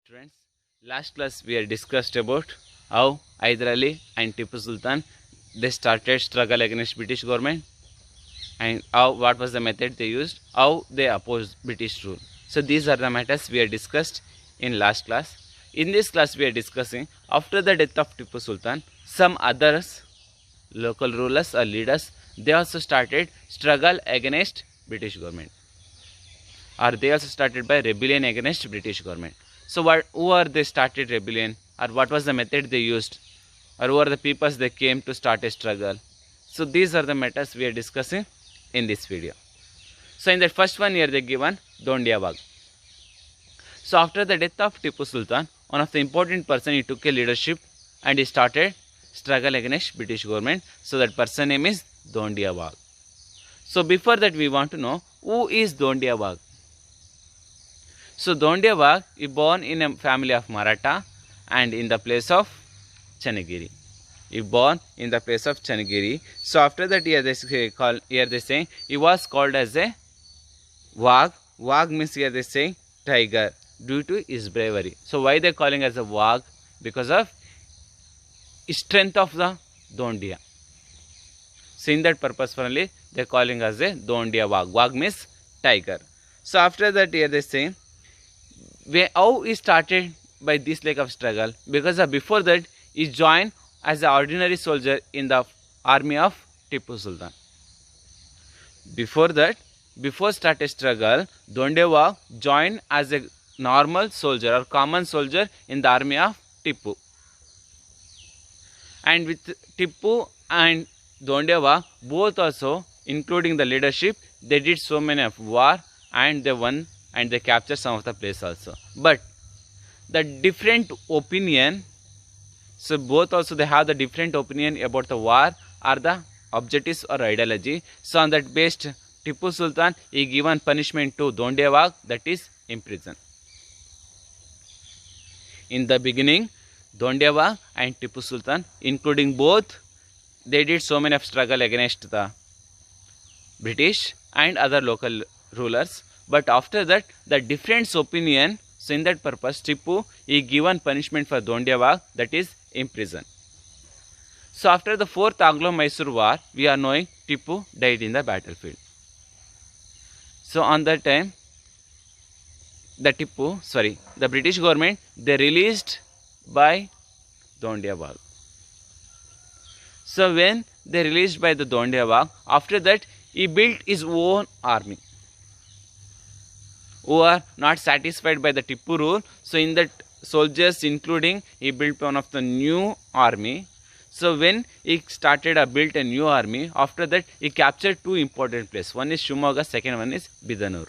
Students, last class we had discussed about how Hyder Ali and Tipu Sultan they started struggle against British government and what was the method they used, how they opposed British rule. So these are the matters we had discussed in last class. In this class we are discussing after the death of Tipu Sultan, some others local rulers or leaders they also started struggle against British government, or they also started by rebellion against British government. So who are they started rebellion, or what was the method they used, or who are the peoples they came to start a struggle. So these are the matters we are discussing in this video. So in the first one here they given Dondia Wagh. So after the death of Tipu Sultan, one of the important person he took a leadership and he started struggle against British government. So that person name is Dondia Wagh. So before that we want to know who is Dondia Wagh. So Dondia Wagh is born in a family of Maratha and in the place of Chanagiri. He born in the place of Chanagiri. So after that here they say he was called as a Wagh. Wagh means here they say tiger due to his bravery. So why they calling as a Wagh? Because of strength of the Dondia. So in that purpose only they calling as a Dondia Wagh. Wagh means tiger. So after that here they say how he started by this leg of struggle, because before that he joined as an ordinary soldier in the army of Tipu Sultan. Before that, before started struggle, Dondia Wagh joined as a normal soldier or common soldier in the army of Tipu. And with Tipu and Dondia Wagh both also, including the leadership, they did so many of war and they won and they captured some of the place also. But the different opinion, so both also they have the different opinion about the war or the objectives or ideology. So on that based, Tipu Sultan he given punishment to Dondia Wagh, that is imprisoned. In the beginning, Dondia Wagh and Tipu Sultan, including both, they did so many of struggle against the British and other local rulers. But after that, the different opinion, so in that purpose, Tipu he given punishment for Dondia Wagh, that is imprisoned. So after the 4th Anglo-Mysore War, we are knowing Tipu died in the battlefield. So on that time, the British government, they released by Dondia Wagh. So when they released by the Dondia Wagh, after that he built his own army, who are not satisfied by the Tipu rule. So in that soldiers including, he built one of the new army. So when he started built a new army, after that he captured 2 important places. One is Shimoga, second one is Bidanur.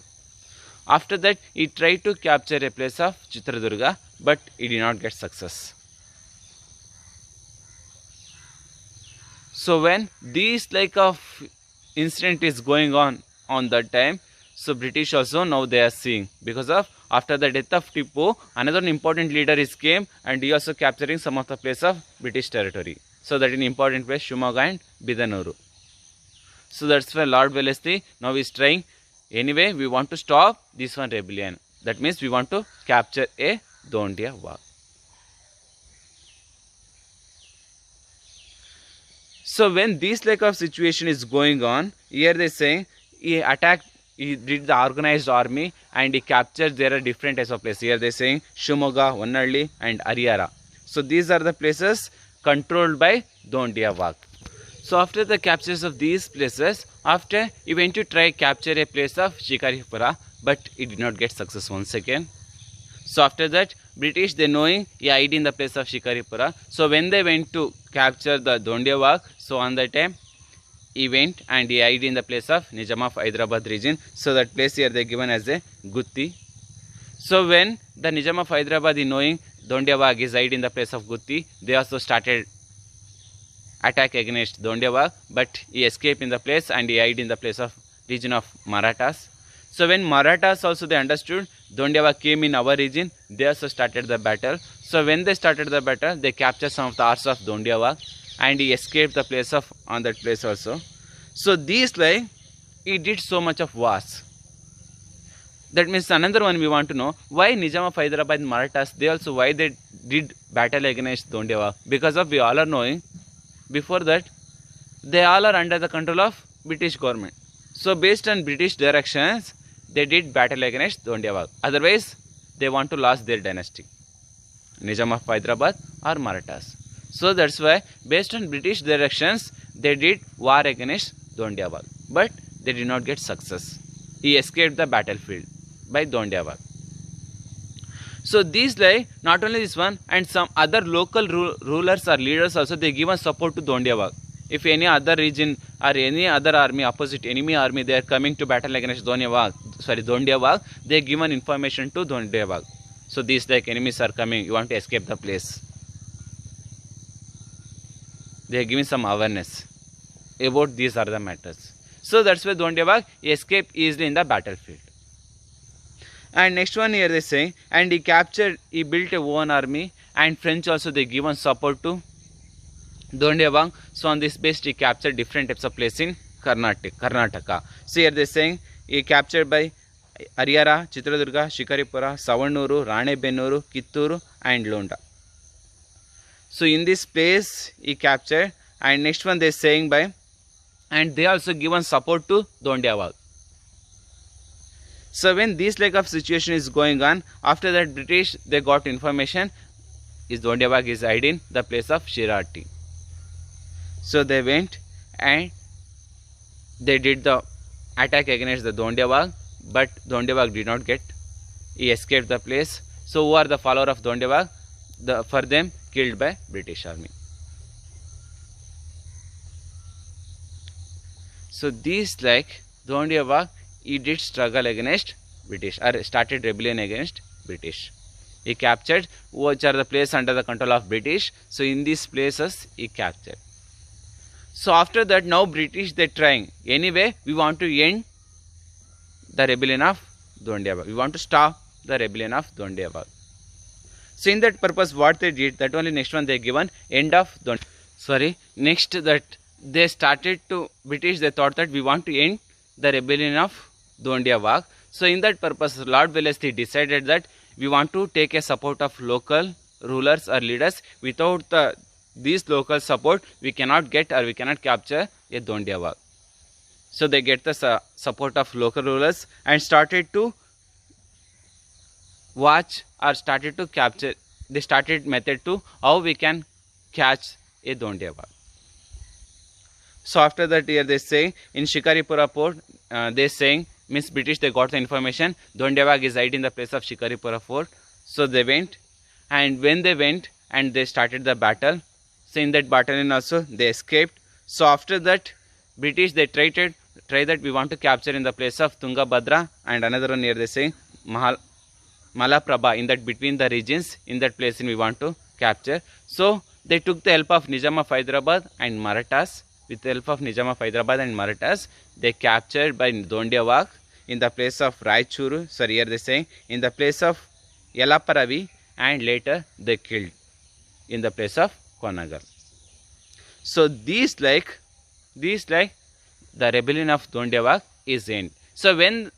After that he tried to capture a place of Chitradurga, but he did not get success. So when this like of incident is going on that time, so British also now they are seeing, because of after the death of Tipu, another important leader is came and he also capturing some of the place of British territory. So that in important place Shimoga and Bidanuru. So that's why Lord Wellesley now is trying, anyway we want to stop this one rebellion. That means we want to capture a Dondia Wagh. So when this like of situation is going on, here they saying he did the organized army and he captured there are different types of places. Here they saying Shimoga, Vannalli and Ariyara. So these are the places controlled by Dondia Wagh. So after the captures of these places, after he went to try capture a place of Shikaripura, but he did not get success once again. So after that, British they knowing he hid in the place of Shikaripura. So when they went to capture the Dondia Wagh, so on that time he went and he hid in the place of Nizam of Hyderabad region. So that place here they given as a Gutti. So when the Nizam of Hyderabad is knowing Dondia Wagh is hid in the place of Gutti, they also started attack against Dondia Wagh, but he escaped in the place and he hid in the place of region of Marathas. So when Marathas also they understood Dondia Wagh came in our region, they also started the battle. So when they started the battle, they captured some of the arts of Dondia Wagh and he escaped the place of on that place also. So these like he did so much of wars. That means another one we want to know, why Nizam of Hyderabad and Marathas, they also, why they did battle against Dondiya? Because of, we all are knowing, before that, they all are under the control of British government. So based on British directions, they did battle against Dondiya. Otherwise, they want to lose their dynasty, Nizam of Hyderabad or Marathas. So that's why, based on British directions, they did war against Dondiya. But they did not get success. He escaped the battlefield by Dondiya. So these, like, not only this one, and some other local rulers or leaders also, they given support to Dondiya. If any other region or any other army, opposite enemy army, they are coming to battle against Dondiya, they given information to Dondiya. So these, like, enemies are coming, you want to escape the place. They are giving some awareness about these are the matters. So that's why Dondiya escaped easily in the battlefield. And next one here they say, and he built a own army, and French also they given support to Dondiya. So on this base he captured different types of places in Karnataka. So here they saying he captured by Harihara, Chitradurga, Shikaripura, Savannuru, Ranebennuru, Kitturu and Londa. So in this place he captured, and next one they saying by, and they also given support to Dondiya. So when this like of situation is going on, after that British they got information is Dondiya is hiding the place of Shirati. So they went and they did the attack against the Dondiya, but Dondiya did not get. He escaped the place. So who are the follower of Dondiya? For them killed by British army. So these, like, Dondiya, he did struggle against British or started rebellion against British. He captured which are the places under the control of British. So in these places he captured. So after that, now British they trying, anyway we want to end the rebellion of Dondiya. We want to stop the rebellion of Dondiya. So in that purpose what they did, that only next one they given end of Dondiya. Next that they started to British, they thought that we want to end the rebellion of Dondiya. So in that purpose Lord Wellesley decided that we want to take a support of local rulers or leaders. Without these local support we cannot get or we cannot capture a Dondiya. So they get the support of local rulers and started to watch or started to capture. They started method to how we can catch a Dondiya. So after that here they say in Shikaripura port, they saying, means British they got the information Dondiya is hiding in the place of Shikaripura fort. So they went, and when they went and they started the battle, so in that battalion also they escaped. So after that British they try that we want to capture in the place of Tungabhadra, and another one here they say Malaprabha, in that between the regions, in that place we want to capture. So they took the help of Nizam of Hyderabad and Marathas. With the help of Nizam of Hyderabad and Marathas, they captured by Dondiya in the place of Raichuru, sorry here they say in the place of Yelaparavi, and later they killed in the place of Konagal. So these like the rebellion of Dondiya is end. So when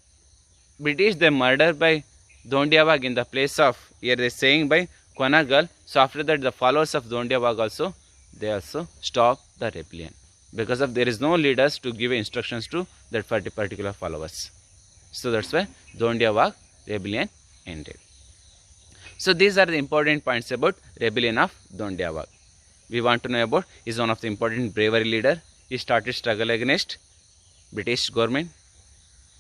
British they murdered by Dondiya in the place of, here they saying by Konagal, so after that the followers of Dondiya also, they also stop the rebellion, because of there is no leaders to give instructions to that particular followers. So that's why Dondiya rebellion ended. So these are the important points about rebellion of Dondiya. We want to know about, is one of the important bravery leader. He started struggle against British government.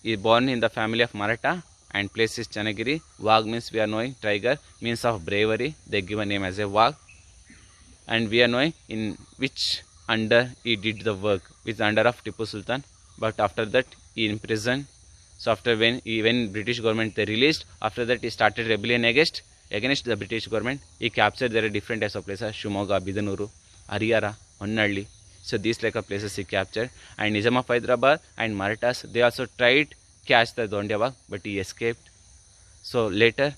He is born in the family of Maratha and place is Chanagiri. Wagh means we are knowing tiger, means of bravery. They give a name as a Wagh. And we are knowing in which under he did the work, with under of Tipu Sultan. But after that he imprisoned. So after when British government they released, after that he started rebellion against the British government. He captured there are different types of places, Shimoga, Bidanuru, Harihara, Honnalli. So these like of places he captured. And Nizam of Hyderabad and Marathas, they also tried catch the Dondiya, but he escaped. So later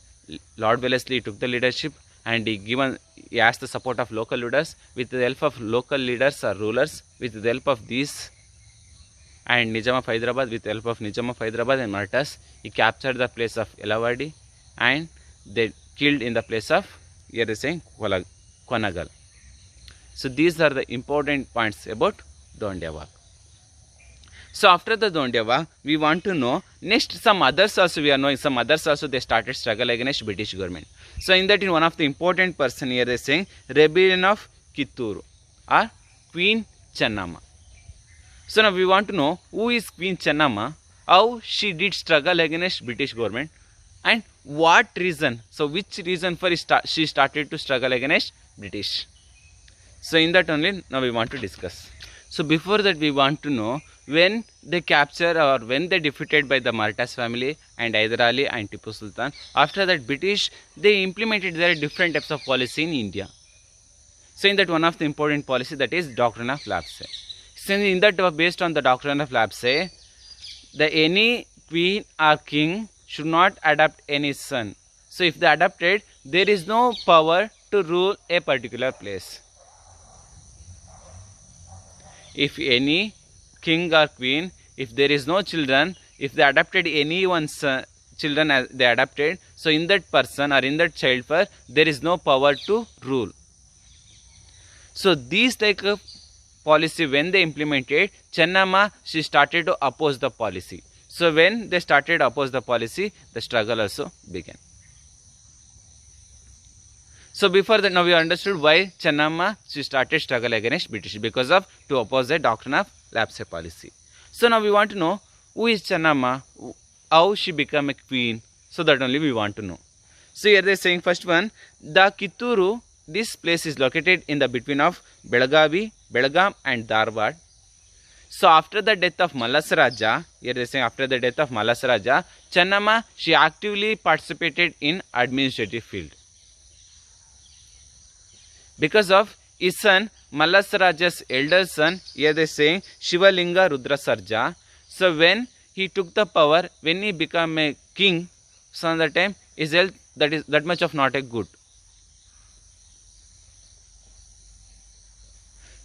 Lord Wellesley took the leadership, and he asked the support of local leaders. With the help of local leaders or rulers, with the help of these and Nizam of Hyderabad, with the help of Nizam of Hyderabad and Marathas, he captured the place of Yelawadi and they killed in the place of, here is saying, Konagal. So these are the important points about Dondia Wagh. So after the Dondia Wagh, we want to know next some others also, we are knowing some others also they started struggle against British government. So in that, in one of the important person here they saying rebellion of Kitturu or Queen Chennamma. So now we want to know who is Queen Chennamma, how she did struggle against British government, and what reason, so which reason for she started to struggle against British. So in that only now we want to discuss. So before that we want to know when they capture or when they defeated by the Marathas family and Hyder Ali and Tipu Sultan. After that British, they implemented their different types of policy in India. So in that one of the important policy, that is doctrine of lapse. So in that based on the doctrine of lapse, the any queen or king should not adopt any son. So if they adopted, there is no power to rule a particular place. If any king or queen, if there is no children, if they adopted anyone's children as they adopted, so in that person or in that child for there is no power to rule. So these type of policy when they implemented, Chennamma, she started to oppose the policy. So when they started to oppose the policy, the struggle also began. So before that, now we understood why Chennamma, she started struggle against British, because of to oppose the doctrine of lapse policy. So now we want to know who is Chennamma, how she became a queen. So that only we want to know. So here they are saying first one, the Kitturu, this place is located in the between of Belagavi, Belgaum and Dharwad. So after the death of Mallas Raja, here they are saying after the death of Mallas Raja, Chennamma, she actively participated in administrative field. Because of his son, Mallas Raja's elder son, here they are saying Shivalinga Rudra Sarja. So when he took the power, when he became a king, so at that time his health that much of not a good.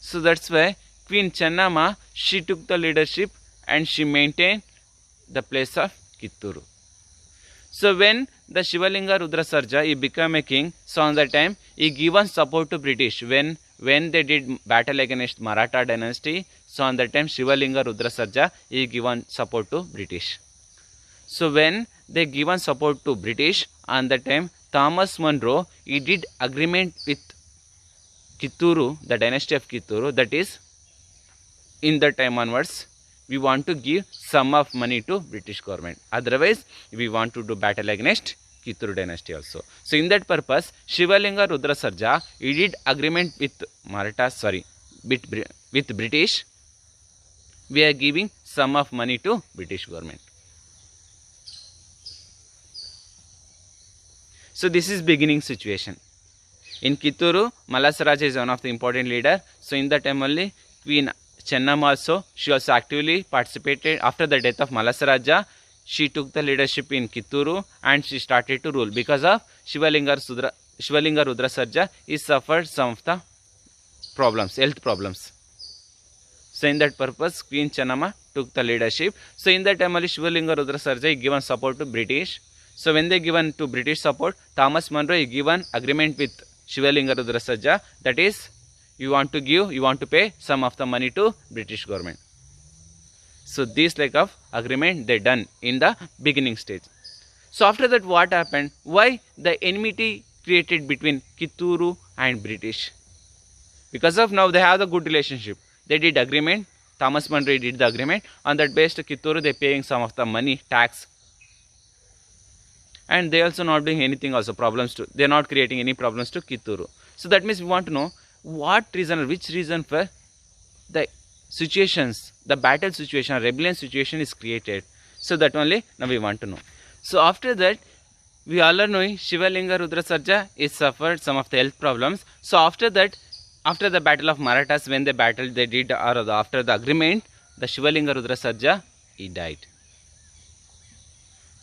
So that's why Queen Chennamma, she took the leadership and she maintained the place of Kitturu. So when the Shivalinga Rudra Sarja, he became a king, so on that time he given support to British when they did battle against Maratha dynasty. So on that time Shivalinga Rudra Sarja, he given support to British. So when they given support to British, on that time Thomas Munro, he did agreement with Kitturu, the dynasty of Kitturu, that is in the time onwards we want to give sum of money to British government. Otherwise we want to do battle against Kitturu dynasty also. So in that purpose, Shivalinga Rudra Sarja, he did agreement with Marathas, with British. We are giving sum of money to British government. So this is beginning situation. In Kitturu, Mallas Raja is one of the important leader. So in that time only Queen Chennamma also, she also actively participated. After the death of Mallas Raja, she took the leadership in Kitturu and she started to rule. Because of Shivalinga Rudra Sarja, he suffered some of the problems, health problems. So in that purpose, Queen Chennamma took the leadership. So in that time only Shivalinga Rudra Sarja, he given support to British. So when they given to British support, Thomas Munro, he given agreement with Shivalinga Rudra Sarja, that is, you want to pay some of the money to British government. So this like of agreement they done in the beginning stage. So after that what happened? Why the enmity created between Kitturu and British? Because of now they have the good relationship. They did agreement. Thomas Munro did the agreement. On that base to Kitturu they paying some of the money, tax. And they also not doing anything also problems to. They are not creating any problems to Kitturu. So that means we want to know what reason or which reason for the situations, the battle situation, rebellion situation is created. So that only now we want to know. So after that, we all are knowing Shivalinga Rudra Sarja is suffered some of the health problems. So after that, after the battle of Marathas, when they battled, they did, or after the agreement, the Shivalinga Rudra Sarja, he died.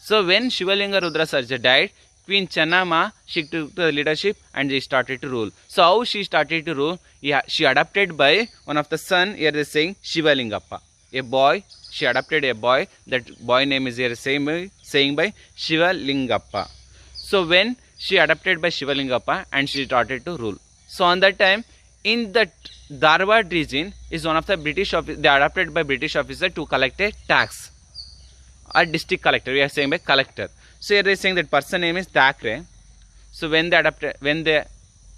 So when Shivalinga Rudra Sarja died, Queen Chennamma, she took the leadership and she started to rule. So how she started to rule? Yeah, she adopted by one of the son, here they are saying Shivalingappa, a boy, she adopted a boy. That boy name is here saying by Shivalingappa. So when she adopted by Shivalingappa and she started to rule. So on that time, in that Dharwad region is one of the British office. They adopted by British officer to collect a tax. A district collector. We are saying by collector. So here they are saying that person name is Thackeray. So when they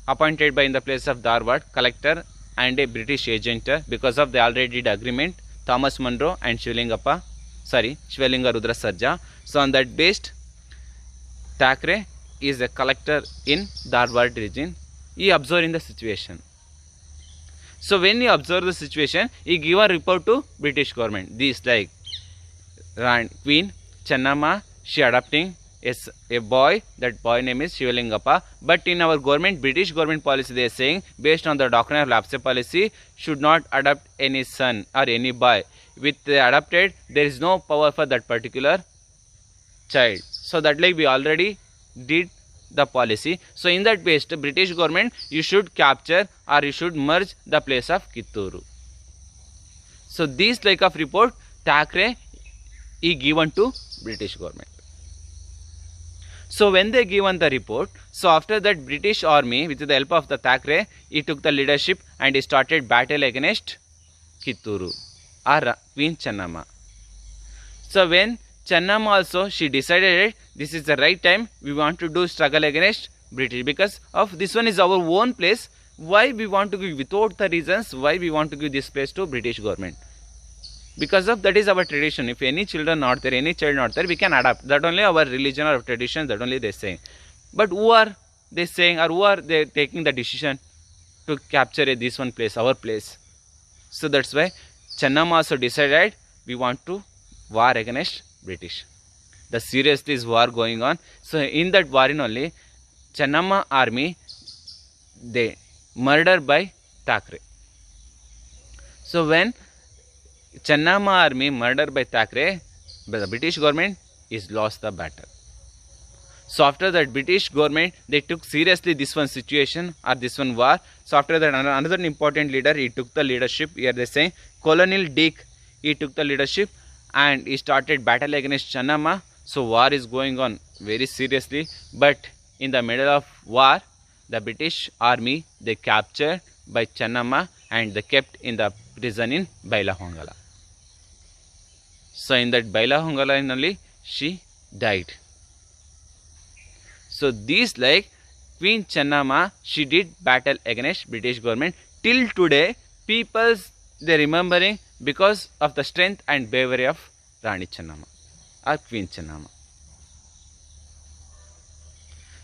appointed by in the place of Dharwad collector and a British agent, because of they already did agreement, Thomas Munro and Shivalinga Rudra Sarja. So on that based, Thackeray is a collector in Dharwad region. He observing the situation. So when he observed the situation, he give a report to British government. This like Queen Chennamma, she adopting a boy. That boy name is Shivalingappa. But in our government, British government policy, they are saying based on the doctrine of lapse policy, should not adopt any son or any boy. With the adopted, there is no power for that particular child. So that like we already did the policy. So in that based, British government, you should capture or you should merge the place of Kitturu. So this like of report Thackeray is given to British government. So when they given the report, so after that British army with the help of the Thackeray, he took the leadership and he started battle against Kitturu or Queen Chennamma. So when Chennamma also, she decided this is the right time, we want to do struggle against British, because of this one is our own place. Why we want to give, without the reasons, why we want to give this place to British government? Because of that is our tradition. If any children not there, any child not there, we can adopt. That only our religion or tradition, that only they saying. But who are they saying, or who are they taking the decision to capture this one place, our place? So that's why Chennamma also decided we want to war against British. The seriously is war going on. So in that war in only, Chennamma army, they murdered by Thackeray. So when Chennamma army murdered by Thackeray, the British government is lost the battle. So after that British government, they took seriously this one situation or this one war. So after that another important leader, he took the leadership. Here they say Colonel Dick, he took the leadership and he started battle against Chennamma. So war is going on very seriously, but in the middle of war, the British army, they captured by Chennamma and they kept in the prison in Bailahongala. So in that Bailahongala only, she died. So this like Queen Chennamma, she did battle against British government. Till today, people they remembering because of the strength and bravery of Rani Chennamma or Queen Chennamma.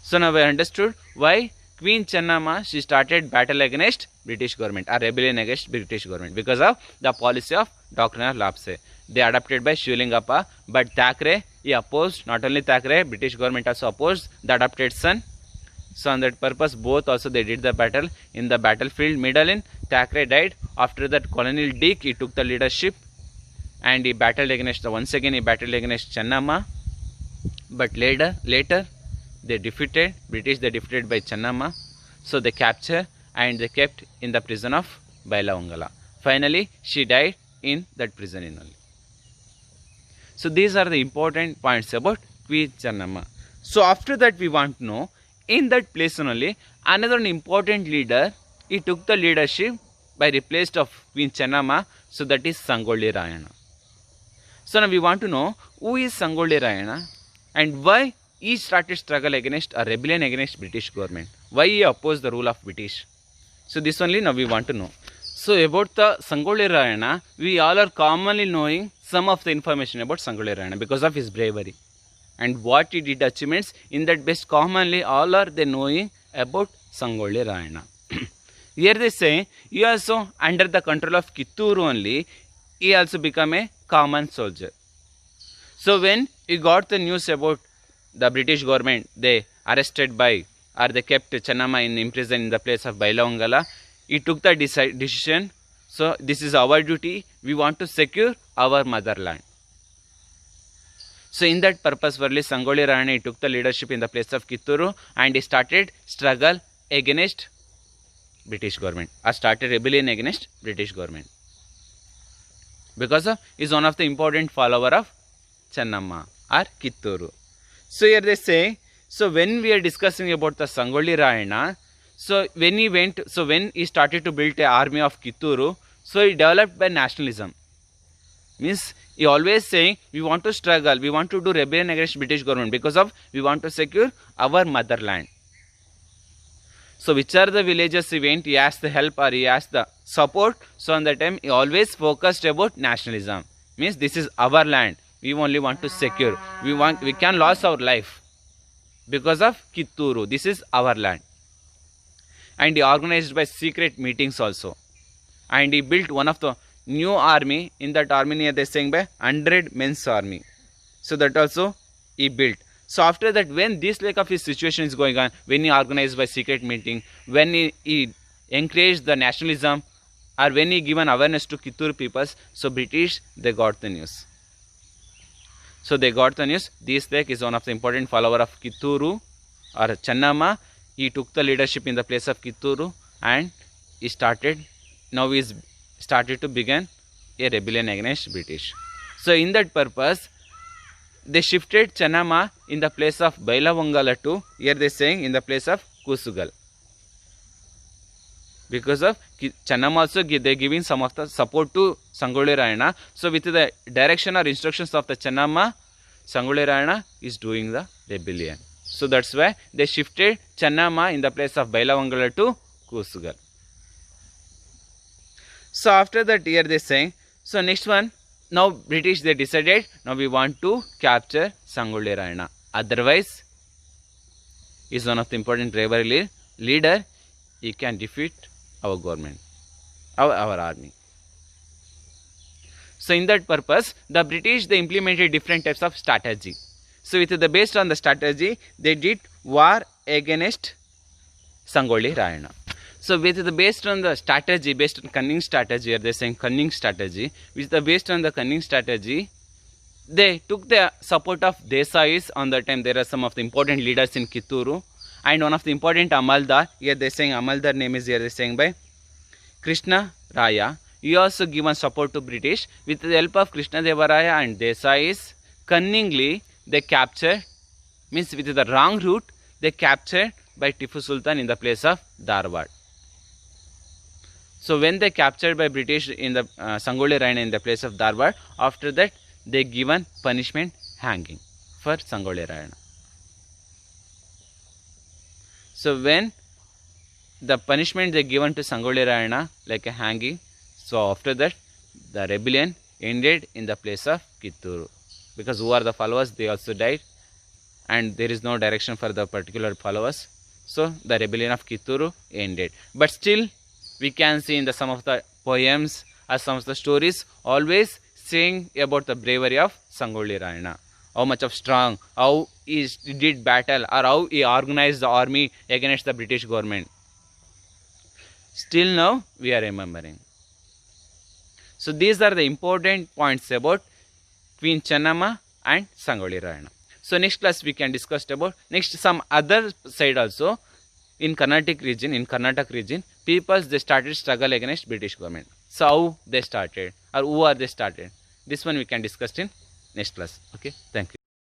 So now we understood why Queen Chennamma, she started battle against British government or rebellion against British government, because of the policy of doctrine of lapse. They adopted by Shivalingappa, but Thackeray, he opposed. Not only Thackeray, British government also opposed the adopted son. So on that purpose, both also they did the battle. In the battlefield, middle in Thackeray died. After that, Colonel Dick, he took the leadership and he battled against, once again he battled against Chennamma. But later they defeated, British they defeated by Chennamma. So they captured and they kept in the prison of Bailahongala. Finally, she died in that prison in only. So these are the important points about Queen Chennamma. So after that we want to know, in that place only, another important leader, he took the leadership by replaced of Queen Chennamma. So that is Sangolli Rayana. So now we want to know who is Sangolli Rayana and why he started struggle against a rebellion against British government. Why he opposed the rule of British. So this only now we want to know. So about the Sangolli Rayana, we all are commonly knowing some of the information about Sangolli Rayana because of his bravery and what he did achievements. In that best commonly all are they knowing about Sangolli Rayana. Here they say he also under the control of Kitturu only, he also become a common soldier. So when he got the news about the British government, they arrested by or they kept Chennamma in prison in the place of Bailahongala, he took the decision. So this is our duty. We want to secure our motherland. So in that purpose, Sangolli Rayana took the leadership in the place of Kitturu and he started struggle against British government or started rebellion against British government. because of is one of the important follower of Chennamma or Kitturu. So here they say, so when we are discussing about the Sangoli Rayana, so when he started to build an army of Kitturu, so he developed by nationalism. Means he always saying we want to struggle, we want to do rebellion against British government because of we want to secure our motherland. So which are the villages he went, he asked the help or he asked the support. So on that time he always focused about nationalism. Means this is our land, we only want to secure, we can lose our life because of Kitturu, this is our land. And he organized by secret meetings also, and he built one of the new army. In that army they saying by 100 men's army, so that also he built. So after that, when this like of his situation is going on, when he organized by secret meeting, when he encouraged the nationalism, or when he given awareness to Kitturu peoples, so British they got the news. So they got the news, this lake is one of the important follower of Kitturu or Chennamma. He took the leadership in the place of Kitturu, and he started to begin a rebellion against British. So in that purpose, they shifted Chennamma in the place of Bailavangala to, here they saying, in the place of Kusugal. Because of Chennamma also they giving some of the support to Sangoli Rayana. So with the direction or instructions of the Chennamma, Sangoli Rayana is doing the rebellion. So that's why they shifted Chennamma in the place of Bailavangala to Kusugal. So after that, here they saying, so next one, now British they decided, now we want to capture Sangoli Rayana. Otherwise, is one of the important rivalry leader, he can defeat our government, our army. So in that purpose, the British they implemented different types of strategy. So with the based on the strategy, they did war against Sangoli Rayana. So with the based on the strategy, based on cunning strategy, or they saying cunning strategy, with the based on the cunning strategy, they took the support of Desais. On that time, there are some of the important leaders in Kitturu, and one of the important Amaldar. Here they saying Amaldar name is here they saying by Krishna Raya. He also given support to British. With the help of Krishna Deva Raya and Desais, cunningly they captured, means with the wrong route, they captured by Tipu Sultan in the place of Dharwad. So when they captured by British in the Sangoli Rayana in the place of Dharwad, after that they given punishment hanging for Sangoli Rayana. So when the punishment they given to Sangoli Rayana like a hanging, so after that the rebellion ended in the place of Kitturu, because who are the followers, they also died, and there is no direction for the particular followers. So the rebellion of Kitturu ended. But still we can see in the some of the poems or some of the stories always saying about the bravery of Sangoli Rayana, how much of strong, how he did battle, or how he organized the army against the British government. Still now we are remembering. So these are the important points about Queen Chennamma and Sangoli Rayana. So next class we can discuss about next some other side also. In Karnataka region, peoples they started struggle against British government. So how they started, or who are they started? This one we can discuss in next class. Okay, thank you.